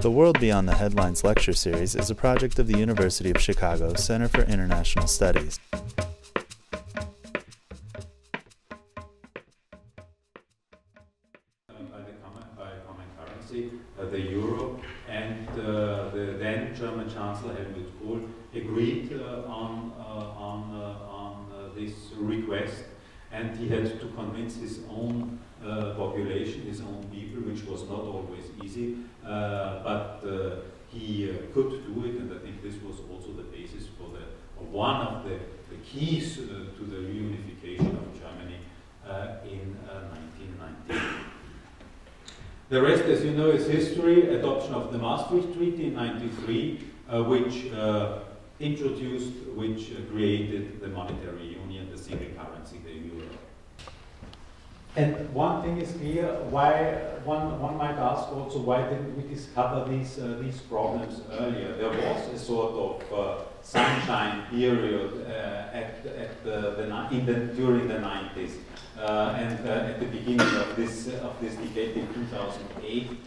The World Beyond the Headlines lecture series is a project of the University of Chicago Center for International Studies. By common currency, the euro, and the then German Chancellor Helmut Kohl agreed on this request, and he had to convince his own population, his own people, which was not always easy, but he could do it, and I think this was also the basis for one of the keys to the reunification of Germany in 1990. The rest, as you know, is history. Adoption of the Maastricht Treaty in 1993, which created the monetary union, the single currency, the euro. And one thing is clear: why one might ask also, why didn't we discover these problems earlier? There was a sort of sunshine period during the 90s. And at the beginning of this decade in 2008,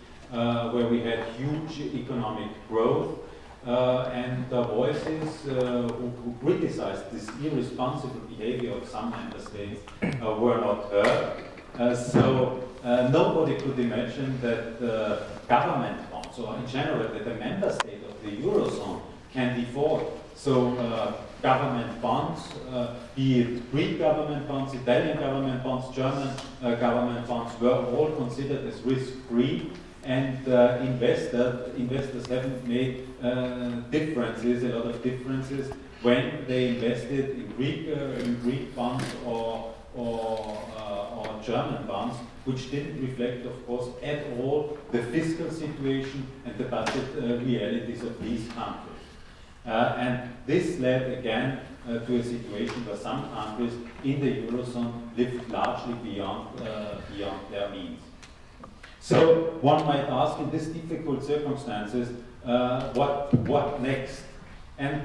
where we had huge economic growth, and voices who criticized this irresponsible behavior of some member states were not heard. So nobody could imagine that government bonds, or in general that a member state of the Eurozone, can default. So government bonds, be it Greek government bonds, Italian government bonds, German government bonds, were all considered as risk-free, and investors haven't made differences, a lot of differences, when they invested in Greek bonds or German bonds, which didn't reflect, of course, at all the fiscal situation and the budget realities of these countries. And this led again to a situation where some countries in the Eurozone lived largely beyond their means. So one might ask, in these difficult circumstances, what next? And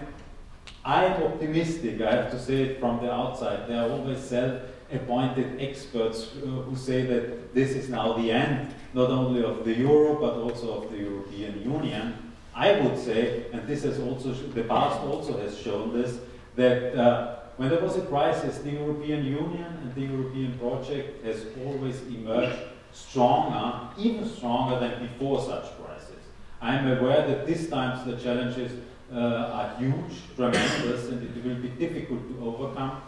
I'm optimistic, I have to say it from the outside. There are always self-appointed experts who say that this is now the end, not only of the euro, but also of the European Union. I would say, and this has also, the past also has shown this, that when there was a crisis, the European Union and the European project has always emerged stronger, even stronger than before such crises. I am aware that this time the challenges are huge, tremendous, and it will be difficult to overcome.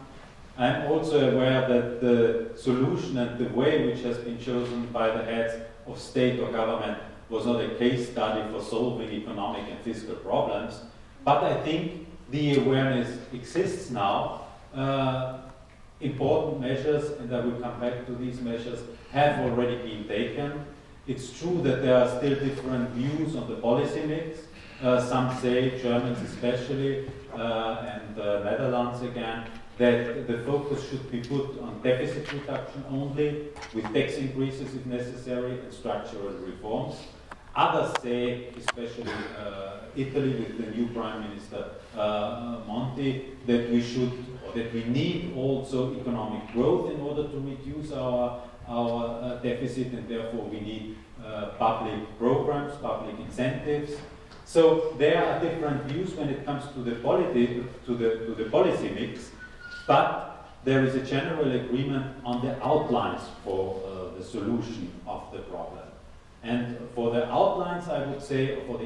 I am also aware that the solution and the way which has been chosen by the heads of state or government was not a case study for solving economic and fiscal problems, but I think the awareness exists now. Important measures, and I will come back to these measures, have already been taken. It's true that there are still different views on the policy mix. Some say, Germans especially, and Netherlands again, that the focus should be put on deficit reduction only, with tax increases if necessary, and structural reforms. Others say, especially Italy with the new Prime Minister Monti, that we should, or that we need also economic growth in order to reduce our deficit, and therefore we need public programs, public incentives. So there are different views when it comes to the policy mix, but there is a general agreement on the outlines for the solution of the problem. And for the outlines, I would say, for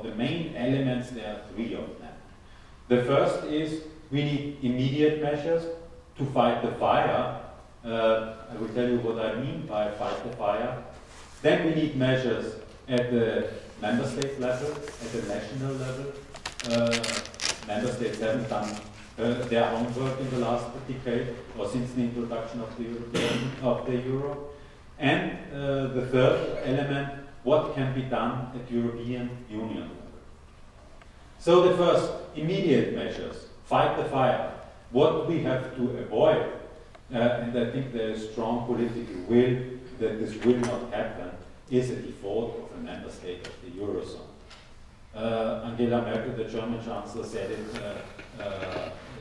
the main elements, there are three of them. The first is we need immediate measures to fight the fire. I will tell you what I mean by fight the fire. Then we need measures at the member state level, at the national level. Member states haven't done their homework in the last decade, or since the introduction of the euro. And the third element, what can be done at European Union level. So the first, immediate measures, fight the fire. What we have to avoid, and I think there is strong political will that this will not happen, is a default of a member state of the Eurozone. Angela Merkel, the German Chancellor, said it in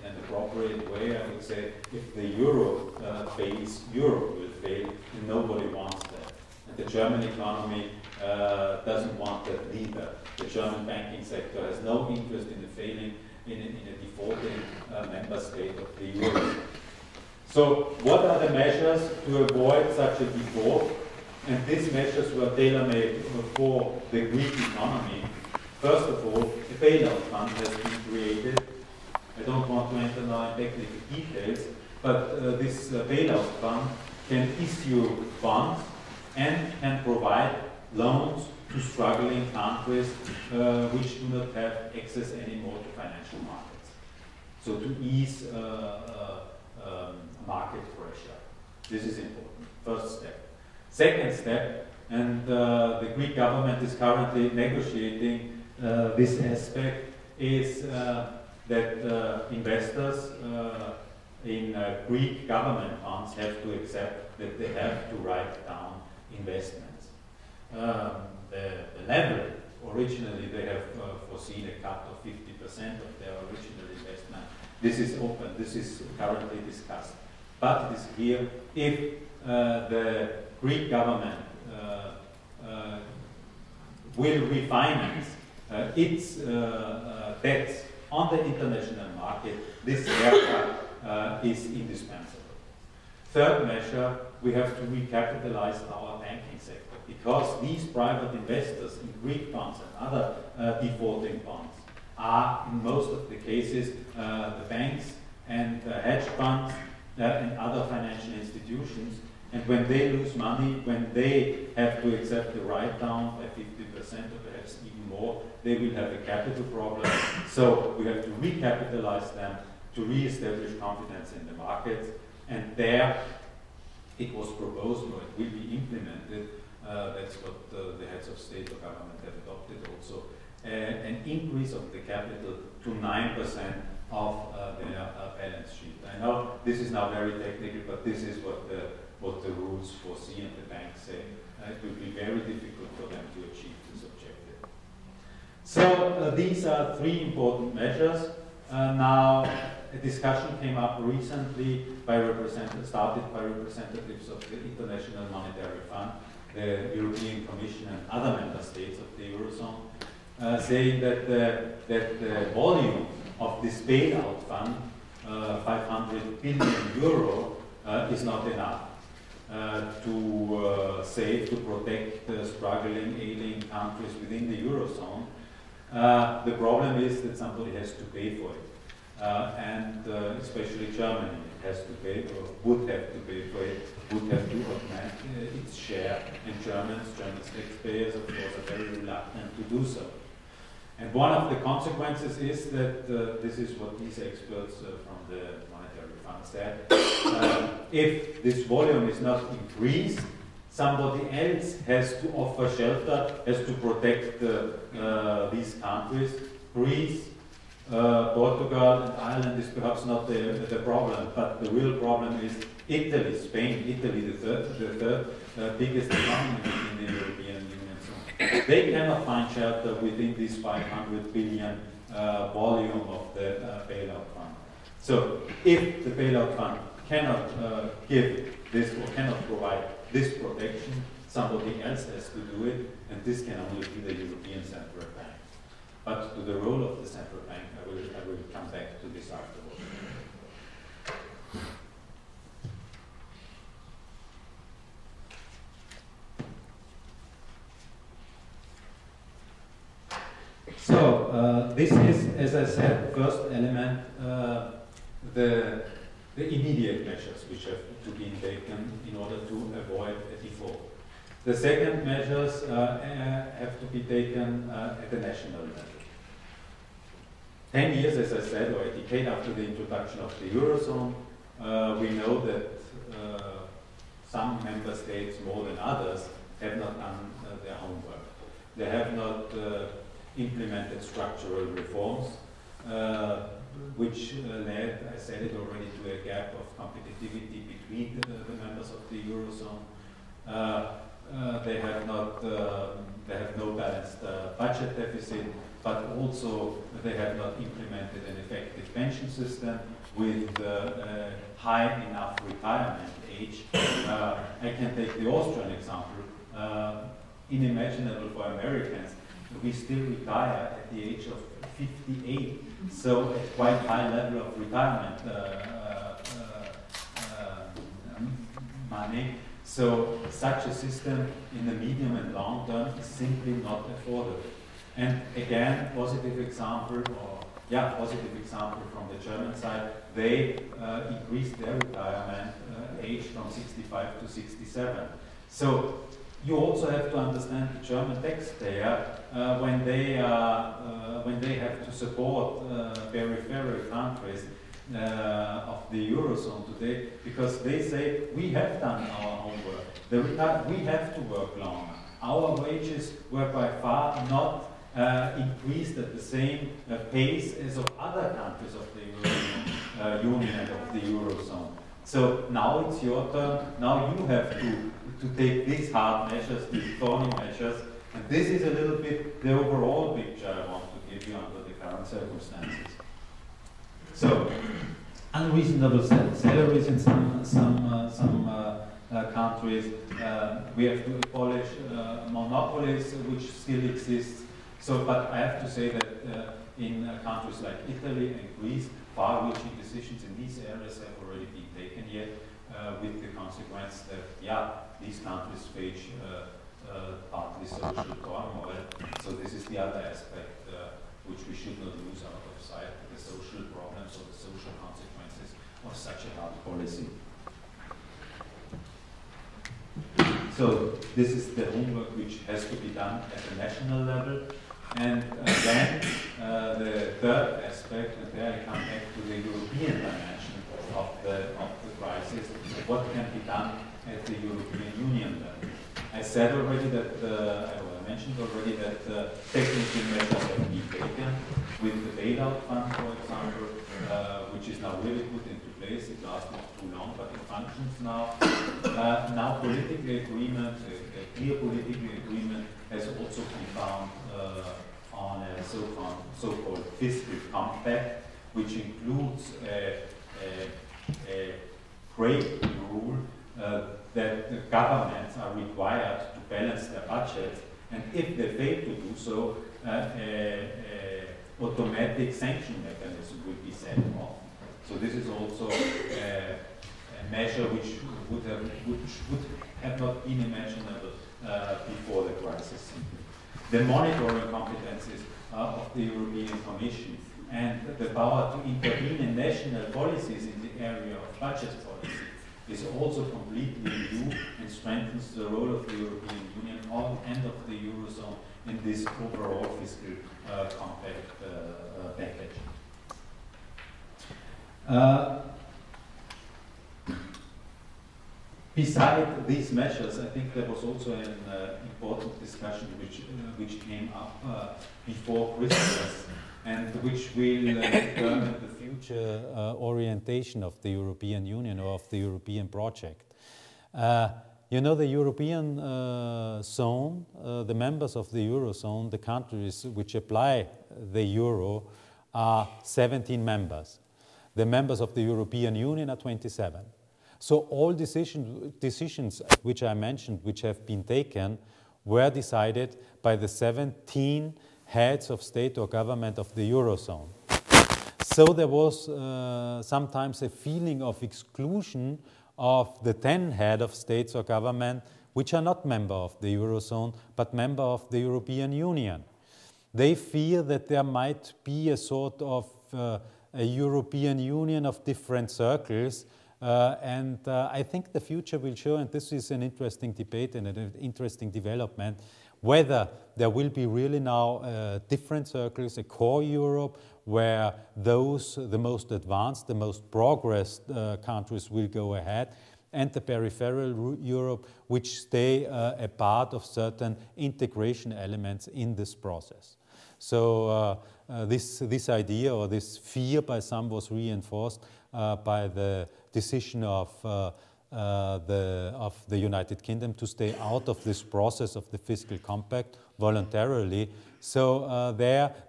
an appropriate way. I would say, if the euro fails, Europe will fail, and nobody wants that. The German economy doesn't want that neither. The German banking sector has no interest in failing in a defaulting member state of the Eurozone. So what are the measures to avoid such a default? And these measures were tailor-made for the Greek economy. First of all, a bailout fund has been created. I don't want to enter now in technical details, but this bailout fund can issue bonds and can provide loans to struggling countries which do not have access anymore to financial markets. So to ease market pressure. This is important. First step. Second step, and the Greek government is currently negotiating this aspect, is that investors in Greek government funds have to accept that they have to write down investments. The level, originally they have foreseen a cut of 50% of their original investment. This is open, this is currently discussed. But it is clear if the Greek government will refinance its debts on the international market, this haircut is indispensable. Third measure, we have to recapitalize our banking sector because these private investors in Greek bonds and other defaulting bonds are, in most of the cases, the banks and hedge funds and other financial institutions. And when they lose money, when they have to accept the write-down by 50% or perhaps even more, they will have a capital problem. So we have to recapitalize them to re-establish confidence in the markets. And there it was proposed, or it will be implemented, that's what the heads of state or government have adopted also, an increase of the capital to 9% of their balance sheet. I know this is now very technical, but this is what the rules foresee, and the banks say it will be very difficult for them to achieve this objective. So these are three important measures. Now, a discussion came up recently started by representatives of the International Monetary Fund, the European Commission, and other member states of the Eurozone, saying that the volume of this bailout fund, 500 billion euro, is not enough to save, to protect struggling, ailing countries within the Eurozone. The problem is that somebody has to pay for it. And especially Germany has to pay, or would have to pay for it, would have to augment its share. And German taxpayers, of course, are very reluctant to do so. And one of the consequences is that, this is what these experts from the Monetary Fund said, if this volume is not increased, somebody else has to offer shelter, has to protect these countries. Greece, Portugal and Ireland is perhaps not the problem, but the real problem is Italy, Spain, Italy, the third biggest economy in the European Union. So they cannot find shelter within this 500 billion volume of the bailout fund. So if the bailout fund cannot give this or cannot provide this protection, somebody else has to do it, and this can only be the European Central Bank. But to the role of the central bank, I will come back to this afterwards. So this is, as I said, first element, the immediate measures which have to be taken in order to avoid a default. The second measures have to be taken at the national level. 10 years, as I said, or a decade after the introduction of the Eurozone, we know that some member states, more than others, have not done their homework. They have not implemented structural reforms, which led, I said it already, to a gap of competitivity between the members of the Eurozone. They have no balanced budget deficit, but also they have not implemented an effective pension system with high enough retirement age. I can take the Austrian example. unimaginable for Americans. We still retire at the age of 58, so at quite high level of retirement money. So such a system in the medium and long term is simply not affordable. And again, positive example, positive example from the German side, they increased their retirement age from 65 to 67. So you also have to understand the German taxpayer when they have to support peripheral countries of the Eurozone today, because they say we have done our homework. We have to work longer. Our wages were by far not increased at the same pace as of other countries of the European Union and of the Eurozone. So now it's your turn. Now you have to take these hard measures, these thorny measures, and this is a little bit the overall picture I want to give you under the current circumstances. So, unreasonable salaries in some countries. We have to abolish monopolies, which still exist. So, but I have to say that in countries like Italy and Greece, far-reaching decisions in these areas have already been taken yet, with the consequence that, these countries face partly social turmoil. So this is the other aspect which we should not lose out of sight, the social problems or the social consequences of such a hard policy. So this is the homework which has to be done at the national level. And then the third aspect, and there I come back to the European dimension of the crisis, what can be done at the European Union level. I said already that, I mentioned already that technical measures have been taken with the Bailout fund, for example, which is now really put into place. It lasted too long, but it functions now. Now political agreement, a clear political agreement has also been found on a so-called fiscal compact, which includes a break rule that the governments are required to balance their budgets, and if they fail to do so, automatic sanction mechanism will be set off. So this is also a measure which would have not been imaginable before the crisis. The monitoring competences of the European Commission and the power to intervene in national policies in the area of budget policy is also completely new and strengthens the role of the European Union and of the Eurozone in this overall fiscal compact package. Beside these measures, I think there was also an important discussion which came up before Christmas, and which will determine the future orientation of the European Union or of the European project. You know, the European zone, the members of the Eurozone, the countries which apply the euro, are 17 members. The members of the European Union are 27. So all decisions which I mentioned, which have been taken, were decided by the 17 heads of state or government of the Eurozone. So there was sometimes a feeling of exclusion of the 10 heads of states or government which are not member of the Eurozone but member of the European Union. They fear that there might be a sort of a European Union of different circles, and I think the future will show, and this is an interesting debate and an interesting development, whether there will be really now different circles, a core Europe, where the most advanced, the most progressed countries will go ahead, and the peripheral Europe, which stay a part of certain integration elements in this process. So this idea or this fear by some was reinforced by the decision of the United Kingdom to stay out of this process of the fiscal compact voluntarily. So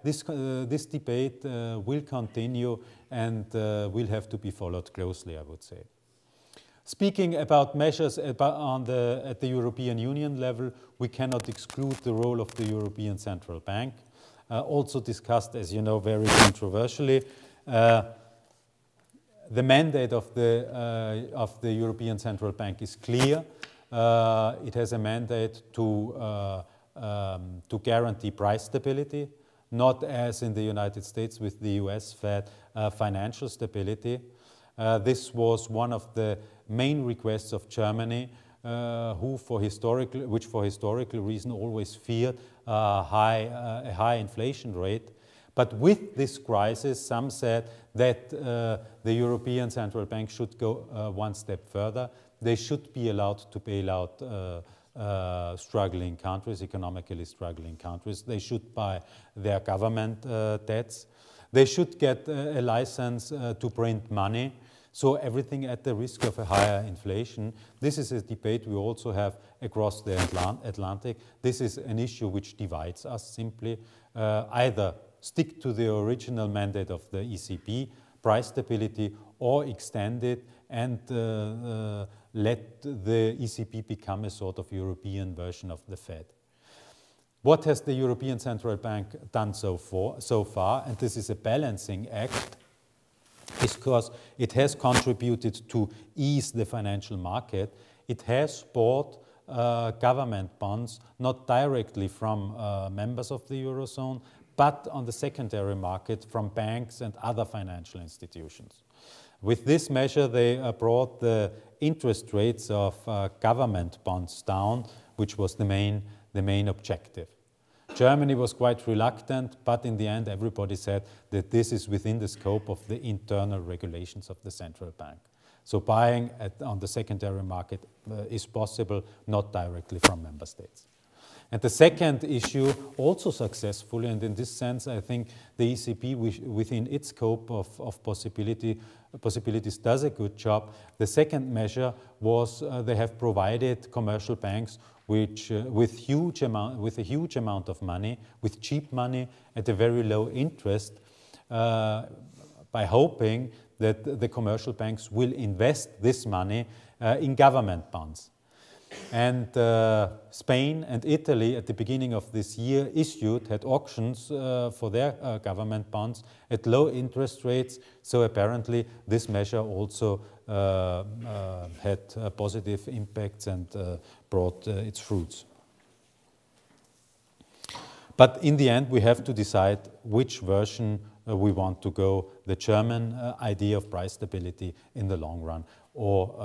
this debate will continue and will have to be followed closely, I would say. Speaking about measures at the European Union level, we cannot exclude the role of the European Central Bank, also discussed, as you know, very controversially. The mandate of the European Central Bank is clear. It has a mandate to guarantee price stability, not as in the United States with the US Fed, financial stability. This was one of the main requests of Germany, which for historical reason always feared a high inflation rate. But with this crisis, some said that the European Central Bank should go one step further. They should be allowed to bail out struggling countries, economically struggling countries. They should buy their government debts. They should get a license to print money. So everything at the risk of a higher inflation. This is a debate we also have across the Atlantic. This is an issue which divides us simply. Either stick to the original mandate of the ECB, price stability, or extend it and let the ECB become a sort of European version of the Fed. What has the European Central Bank done so far? And this is a balancing act, because it has contributed to ease the financial market. It has bought government bonds, not directly from members of the Eurozone, but on the secondary market from banks and other financial institutions. With this measure, they brought the interest rates of government bonds down, which was the main objective. Germany was quite reluctant, but in the end everybody said that this is within the scope of the internal regulations of the central bank. So buying on the secondary market is possible, not directly from member states. And the second issue, also successfully, and in this sense I think the ECB within its scope of possibilities does a good job. The second measure was they have provided commercial banks with a huge amount of money, with cheap money at a very low interest, by hoping that the commercial banks will invest this money in government bonds. And Spain and Italy at the beginning of this year had auctions for their government bonds at low interest rates. So apparently this measure also had positive impacts and brought its fruits. But in the end we have to decide which version we want to go, the German idea of price stability in the long run, or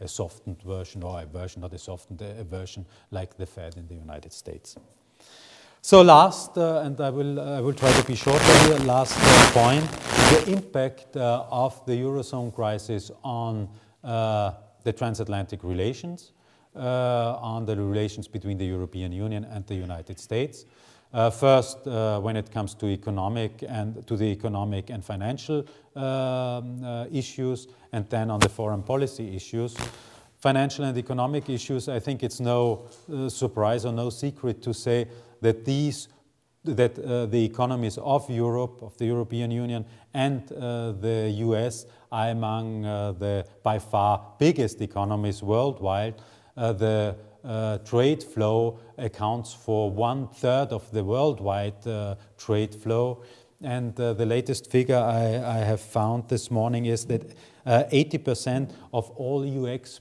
a softened version, or a version, not a softened, a version like the Fed in the United States. So last, and I will try to be short here, last point, the impact of the Eurozone crisis on the transatlantic relations, on the relations between the European Union and the United States. First, when it comes to the economic and financial issues, and then on the foreign policy issues. Financial and economic issues, I think it's no surprise or no secret to say that the economies of Europe, of the European Union, and the US are among the by far biggest economies worldwide. The trade flow accounts for 1/3 of the worldwide trade flow. And the latest figure I have found this morning is that 80% of all US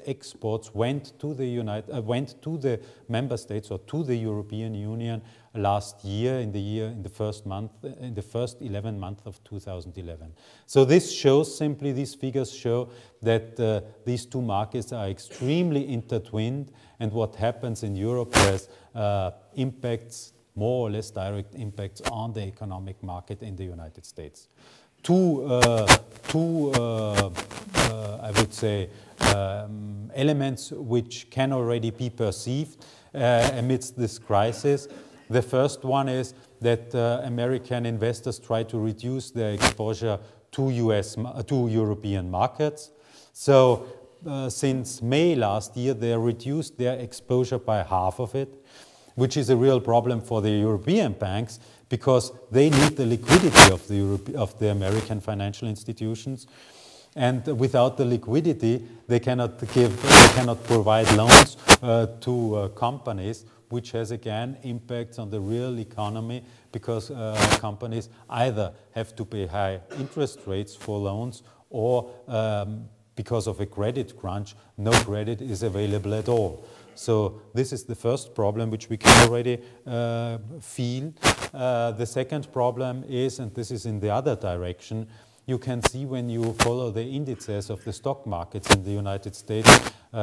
exports went to the member states or to the European Union last year in the first 11 months of 2011. So this shows simply, these figures show that these two markets are extremely intertwined, and what happens in Europe has impacts, more or less direct impacts, on the economic market in the United States. I would say, elements which can already be perceived amidst this crisis. The first one is that American investors try to reduce their exposure to European markets. So since May last year, they reduced their exposure by half of it, which is a real problem for the European banks, because they need the liquidity of the American financial institutions. And without the liquidity, they cannot provide loans to companies, which has again impacts on the real economy, because companies either have to pay high interest rates for loans, or because of a credit crunch, no credit is available at all. So this is the first problem which we can already feel. The second problem is, and this is in the other direction, you can see when you follow the indices of the stock markets in the United States,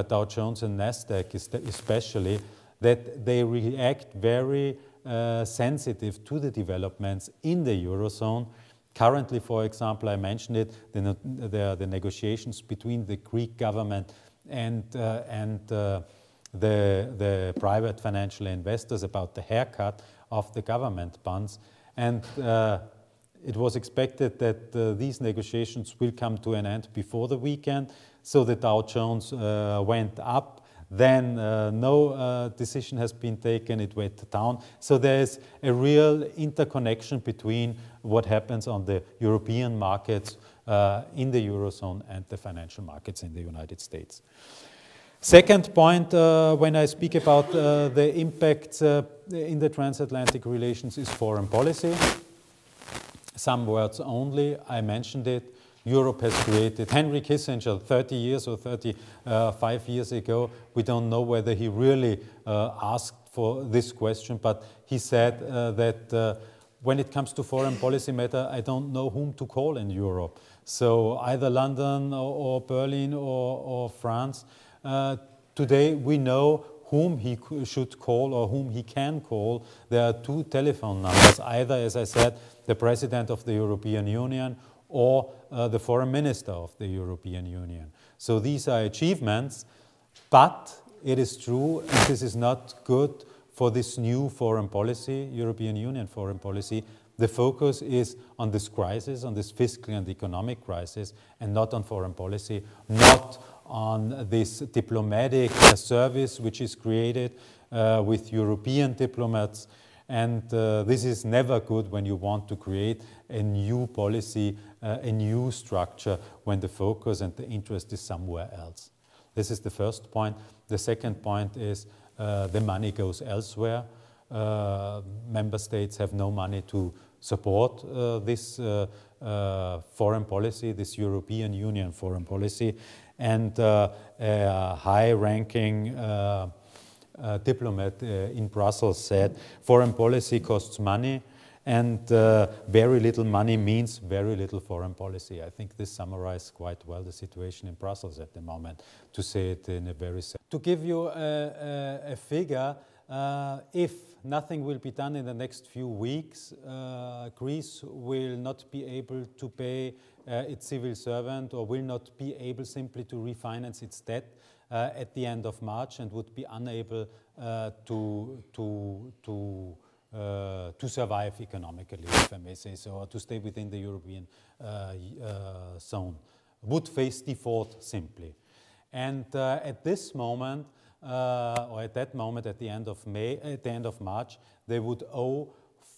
Dow Jones and NASDAQ especially, that they react very sensitive to the developments in the Eurozone. Currently, for example, I mentioned it, the negotiations between the Greek government and the private financial investors about the haircut of the government bonds. And it was expected that these negotiations will come to an end before the weekend. So the Dow Jones went up. Then no decision has been taken, it went down. So there is a real interconnection between what happens on the European markets in the Eurozone and the financial markets in the United States. Second point, when I speak about the impacts in the transatlantic relations, is foreign policy. Some words only, I mentioned it. Europe has created, Henry Kissinger 30 years or 35 years ago, we don't know whether he really asked for this question, but he said that when it comes to foreign policy matter, I don't know whom to call in Europe. So either London or Berlin or France. Today we know whom he should call or whom he can call. There are two telephone numbers, either, as I said, the President of the European Union or the Foreign Minister of the European Union. So these are achievements, but it is true, and this is not good for this new foreign policy, European Union foreign policy. The focus is on this crisis, on this fiscal and economic crisis, and not on foreign policy, not on this diplomatic service which is created with European diplomats. And this is never good when you want to create a new policy, a new structure, when the focus and the interest is somewhere else. This is the first point. The second point is the money goes elsewhere. Member states have no money to support this foreign policy, this European Union foreign policy. And a high-ranking diplomat in Brussels said, foreign policy costs money, and very little money means very little foreign policy. I think this summarizes quite well the situation in Brussels at the moment, to say it in a very simple. To give you a figure, if nothing will be done in the next few weeks, Greece will not be able to pay its civil servant, or will not be able simply to refinance its debt at the end of March, and would be unable to survive economically, if I may say so, or to stay within the European zone, would face default simply. And at this moment, or at that moment, at the end of March, they would owe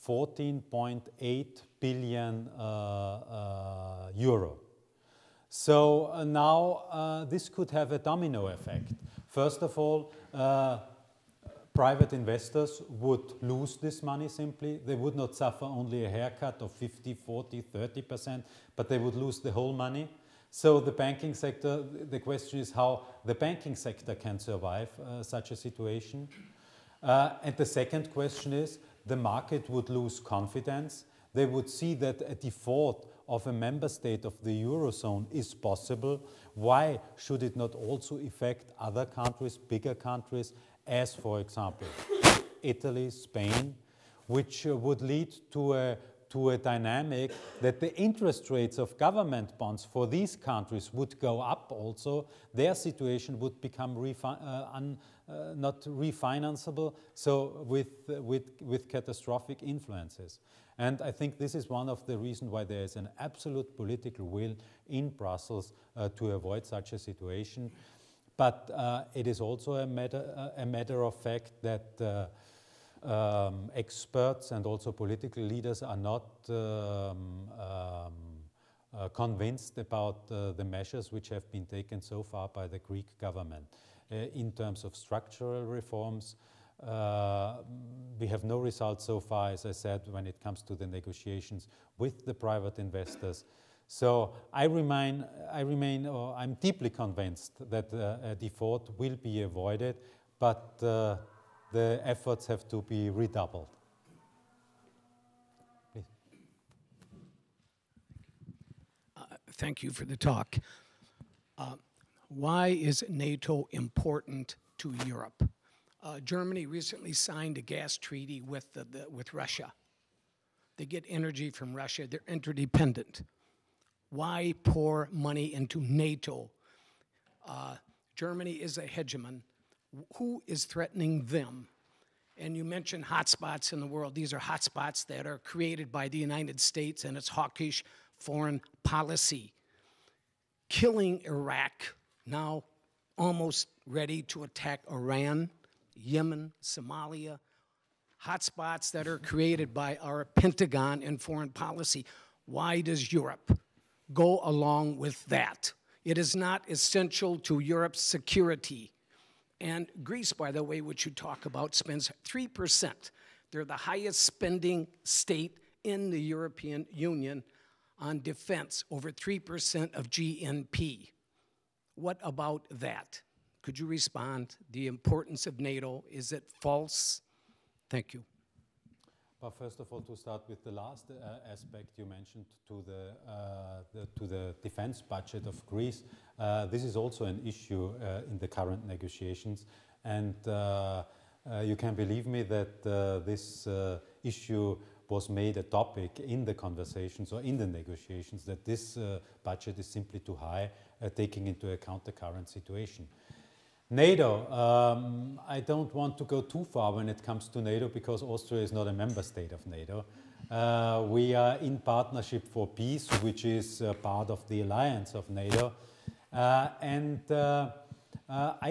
14.8 billion euro. So now this could have a domino effect. First of all, private investors would lose this money simply. They would not suffer only a haircut of 50, 40, 30%, but they would lose the whole money. So the banking sector, the question is how the banking sector can survive such a situation. And the second question is, the market would lose confidence. They would see that a default of a member state of the Eurozone is possible. Why should it not also affect other countries, bigger countries, as for example Italy, Spain, which would lead to a dynamic that the interest rates of government bonds for these countries would go up also. Their situation would become not refinanceable, so with catastrophic influences. And I think this is one of the reasons why there is an absolute political will in Brussels to avoid such a situation. But it is also a matter of fact that experts and also political leaders are not convinced about the measures which have been taken so far by the Greek government. In terms of structural reforms, we have no results so far, as I said, when it comes to the negotiations with the private investors. So I'm deeply convinced that a default will be avoided, but the efforts have to be redoubled. Please. Thank you for the talk. Why is NATO important to Europe? Germany recently signed a gas treaty with Russia. They get energy from Russia. They're interdependent. Why pour money into NATO? Germany is a hegemon. Who is threatening them? And you mentioned hotspots in the world. These are hotspots that are created by the United States and its hawkish foreign policy. Killing Iraq, now almost ready to attack Iran, Yemen, Somalia, hotspots that are created by our Pentagon and foreign policy. Why does Europe go along with that? It is not essential to Europe's security. And Greece, by the way, which you talk about, spends 3%. They're the highest spending state in the European Union on defense, over 3% of GNP. What about that? Could you respond? The importance of NATO, is it false? Thank you. Well, first of all, to start with the last aspect you mentioned to the defense budget of Greece, this is also an issue in the current negotiations, and you can believe me that this issue was made a topic in the conversations or in the negotiations, that this budget is simply too high, taking into account the current situation. NATO, I don't want to go too far when it comes to NATO because Austria is not a member state of NATO. We are in Partnership for Peace, which is part of the alliance of NATO. I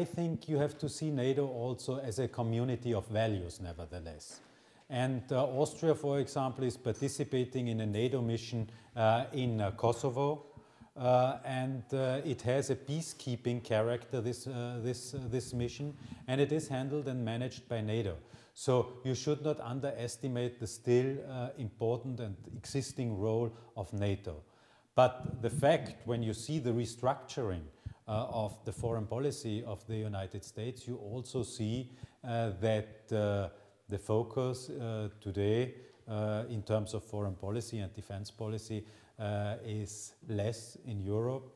think you have to see NATO also as a community of values, nevertheless. And Austria, for example, is participating in a NATO mission in Kosovo. It has a peacekeeping character, this mission, and it is handled and managed by NATO. So you should not underestimate the still important and existing role of NATO. But the fact, when you see the restructuring of the foreign policy of the United States, you also see that the focus today in terms of foreign policy and defense policy is less in Europe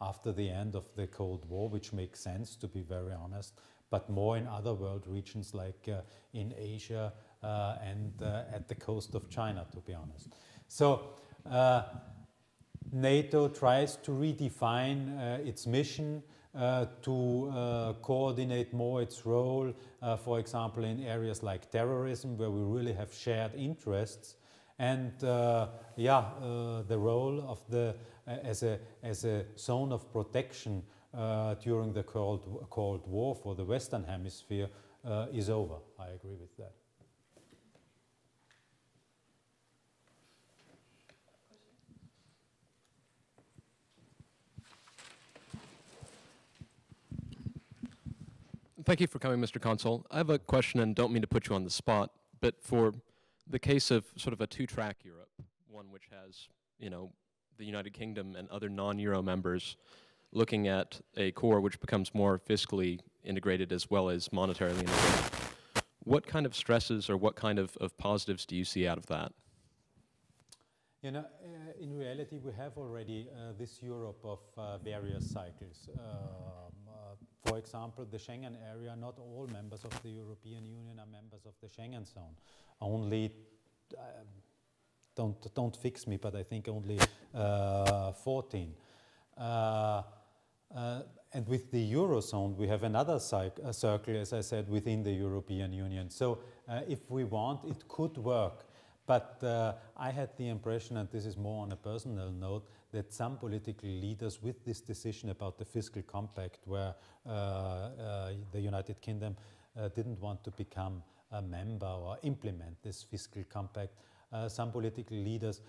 after the end of the Cold War, which makes sense, to be very honest, but more in other world regions like in Asia and at the coast of China, to be honest. So NATO tries to redefine its mission, to coordinate more its role, for example, in areas like terrorism, where we really have shared interests. And the role of as a zone of protection during the Cold War for the Western Hemisphere is over. I agree with that. Thank you for coming, Mr. Consul. I have a question, and don't mean to put you on the spot, but for the case of sort of a two-track Europe, one which has, you know, the United Kingdom and other non-Euro members looking at a core which becomes more fiscally integrated as well as monetarily integrated, what kind of stresses or what kind of positives do you see out of that? You know, in reality, we have already this Europe of various cycles. For example, the Schengen area, not all members of the European Union are members of the Schengen zone. Only, don't fix me, but I think only 14. And with the Eurozone, we have another circle, as I said, within the European Union. So if we want, it could work. But I had the impression, and this is more on a personal note, that some political leaders with this decision about the fiscal compact, where the United Kingdom didn't want to become a member or implement this fiscal compact, some political leaders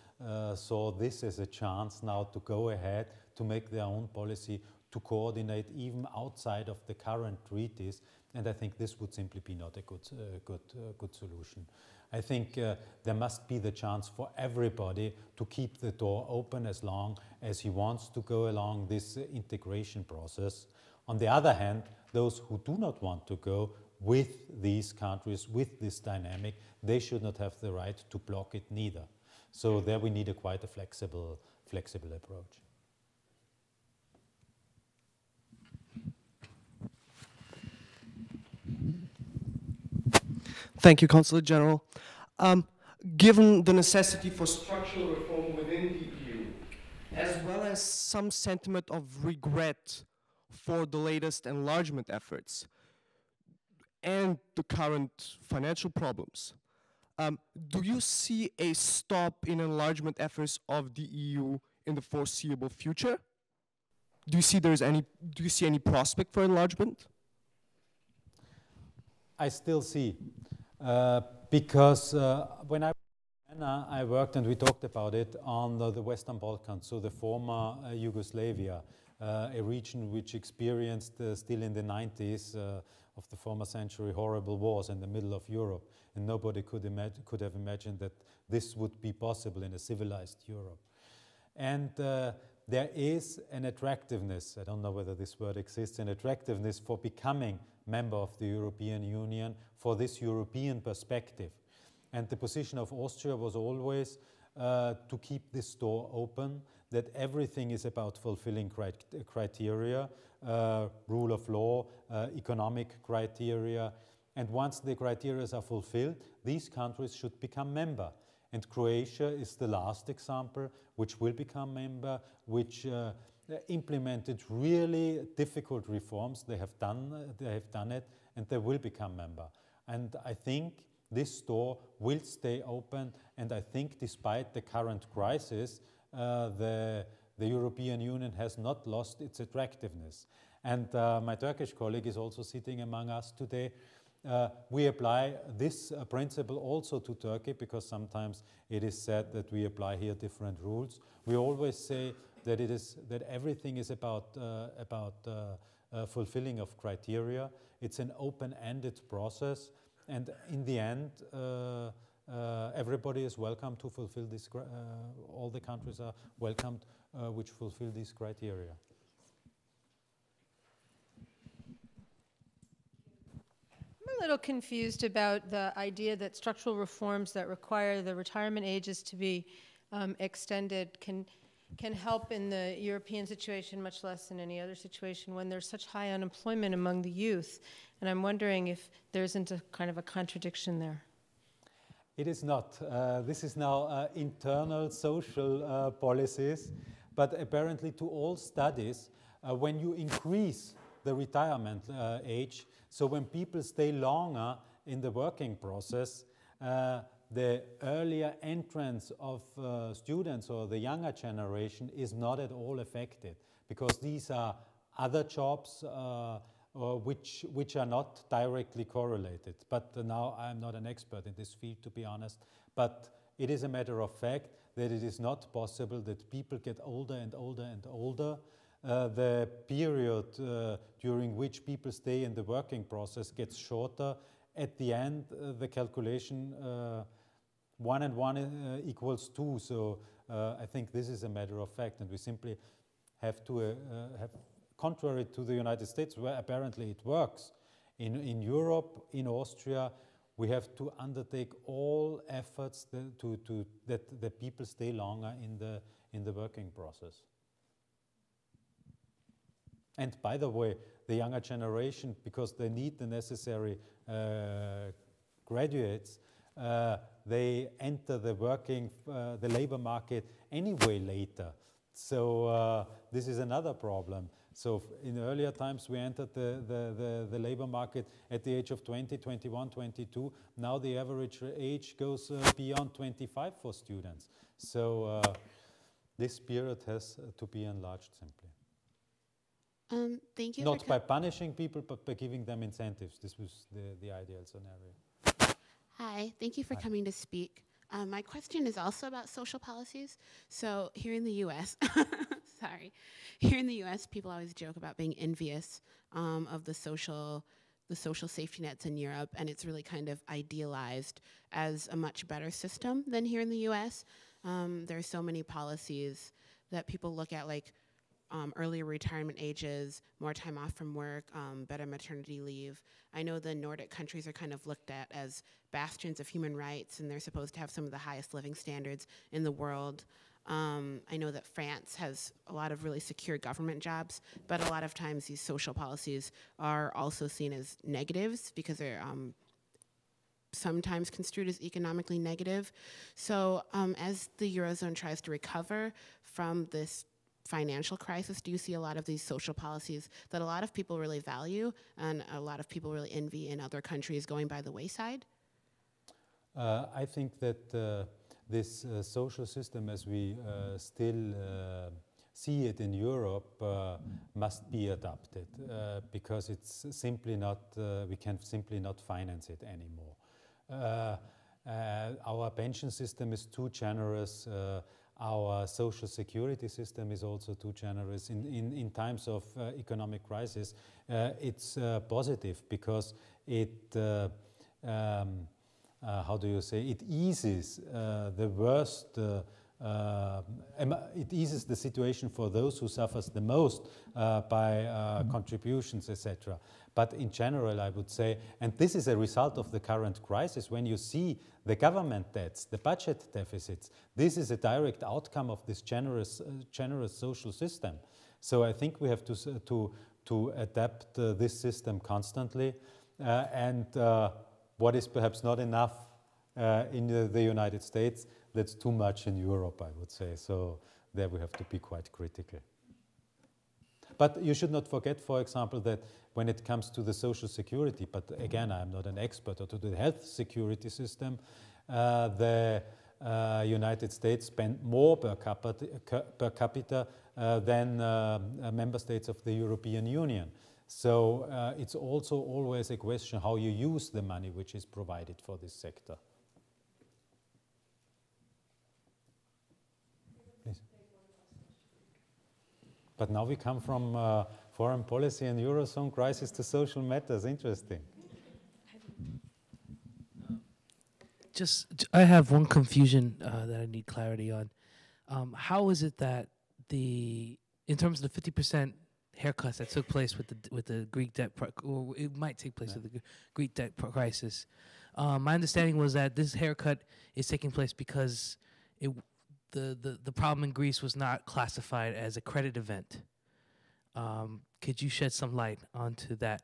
saw this as a chance now to go ahead, to make their own policy, to coordinate even outside of the current treaties, and I think this would simply be not a good solution. I think there must be the chance for everybody to keep the door open as long as he wants to go along this integration process. On the other hand, those who do not want to go with these countries, with this dynamic, they should not have the right to block it neither. So there we need quite a flexible approach. Thank you, Consul General. Given the necessity for structural reform within the EU, as well as some sentiment of regret for the latest enlargement efforts and the current financial problems, do you see a stop in enlargement efforts of the EU in the foreseeable future? Do you see any prospect for enlargement? I still see, because when I was in Vienna, I worked, and we talked about it, on the Western Balkans, so the former Yugoslavia, a region which experienced still in the 90s of the former century horrible wars in the middle of Europe, and nobody could have imagined that this would be possible in a civilized Europe. And there is an attractiveness, I don't know whether this word exists, an attractiveness for becoming member of the European Union for this European perspective. And the position of Austria was always to keep this door open, that everything is about fulfilling criteria, rule of law, economic criteria, and once the criteria are fulfilled, these countries should become member. And Croatia is the last example, which will become member, which implemented really difficult reforms. They have done it, and they will become member. And I think this door will stay open, and I think despite the current crisis, the European Union has not lost its attractiveness. And my Turkish colleague is also sitting among us today. We apply this principle also to Turkey, because sometimes it is said that we apply here different rules. We always say that everything is about fulfilling of criteria. It's an open-ended process, and in the end, everybody is welcome to fulfill this. All the countries are welcomed which fulfill these criteria. I'm a little confused about the idea that structural reforms that require the retirement ages to be extended can help in the European situation, much less in any other situation, when there's such high unemployment among the youth. And I'm wondering if there isn't a kind of a contradiction there. It is not. This is now internal social policies, but apparently to all studies, when you increase the retirement age, so when people stay longer in the working process, the earlier entrance of students or the younger generation is not at all affected, because these are other jobs which are not directly correlated. But now I'm not an expert in this field, to be honest, but it is a matter of fact that it is not possible that people get older and older and older. The period during which people stay in the working process gets shorter. At the end, the calculation 1 and 1 equals 2. So I think this is a matter of fact, and we simply have to contrary to the United States, where apparently it works. In Europe, in Austria, we have to undertake all efforts that the people stay longer in the working process. And by the way, the younger generation, because they need the necessary graduates, they enter the labor market anyway later. So this is another problem. So in earlier times, we entered the labor market at the age of 20, 21, 22. Now the average age goes beyond 25 for students. So this period has to be enlarged simply. Thank you. Not by punishing people, but by giving them incentives. This was the ideal scenario. Hi, thank you for coming to speak. My question is also about social policies. So here in the U.S., sorry, here in the U.S., people always joke about being envious of the social safety nets in Europe, and it's really kind of idealized as a much better system than here in the U.S. There are so many policies that people look at, like earlier retirement ages, more time off from work, better maternity leave. I know the Nordic countries are kind of looked at as bastions of human rights, and they're supposed to have some of the highest living standards in the world. I know that France has a lot of really secure government jobs, but a lot of times these social policies are also seen as negatives because they're sometimes construed as economically negative. So as the Eurozone tries to recover from this financial crisis, do you see a lot of these social policies that a lot of people really value and a lot of people really envy in other countries going by the wayside? I think that this social system as we still see it in Europe must be adapted because it's simply not, we can simply not finance it anymore. Our pension system is too generous. Our social security system is also too generous. In times of economic crisis, it's positive because it, how do you say, it eases the worst, it eases the situation for those who suffers the most by contributions, etc. But in general, I would say, and this is a result of the current crisis, when you see the government debts, the budget deficits, this is a direct outcome of this generous social system. So I think we have to adapt this system constantly. And what is perhaps not enough in the United States, that's too much in Europe, I would say. So there we have to be quite critical. But you should not forget, for example, that when it comes to the social security, but again, I'm not an expert, or to the health security system, the United States spend more per capita than member states of the European Union. So it's also always a question how you use the money which is provided for this sector. Please. But now we come from foreign policy and Eurozone crisis to social matters. Interesting. I have one confusion that I need clarity on. How is it that in terms of the 50% haircuts that took place with the Greek debt, or it might take place with the Greek debt crisis, my understanding was that this haircut is taking place because the problem in Greece was not classified as a credit event. Could you shed some light onto that?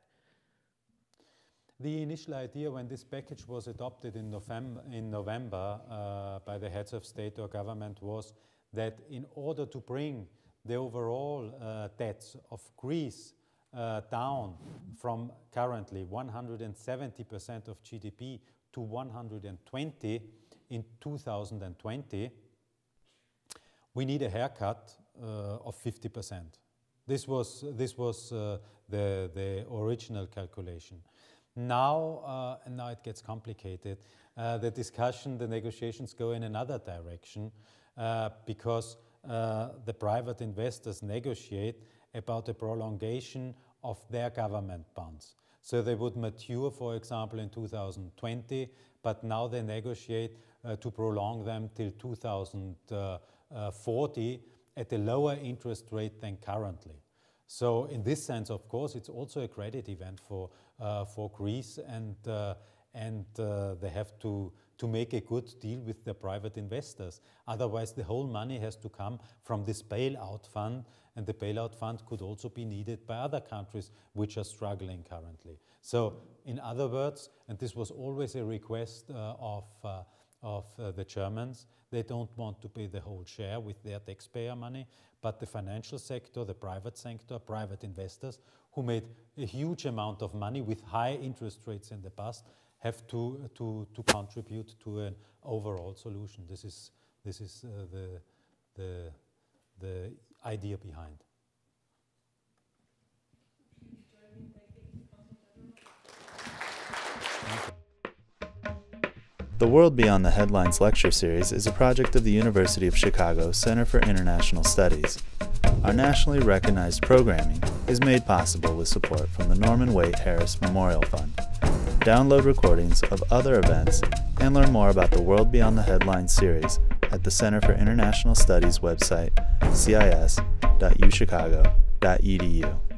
The initial idea when this package was adopted in November by the heads of state or government was that in order to bring the overall debts of Greece down from currently 170% of GDP to 120 in 2020, we need a haircut of 50%. This was the original calculation. Now, and now it gets complicated. The discussion, the negotiations go in another direction because the private investors negotiate about a prolongation of their government bonds. So they would mature, for example, in 2020, but now they negotiate to prolong them till 2040 at a lower interest rate than currently. So in this sense, of course, it's also a credit event for Greece, and they have to make a good deal with the private investors. Otherwise, the whole money has to come from this bailout fund, and the bailout fund could also be needed by other countries which are struggling currently. So, in other words, and this was always a request of the Germans, they don't want to pay the whole share with their taxpayer money, but the financial sector, the private sector, private investors who made a huge amount of money with high interest rates in the past have to contribute to an overall solution. This is the idea behind. The World Beyond the Headlines lecture series is a project of the University of Chicago Center for International Studies. Our nationally recognized programming is made possible with support from the Norman Waite Harris Memorial Fund. Download recordings of other events and learn more about the World Beyond the Headlines series at the Center for International Studies website, cis.uchicago.edu.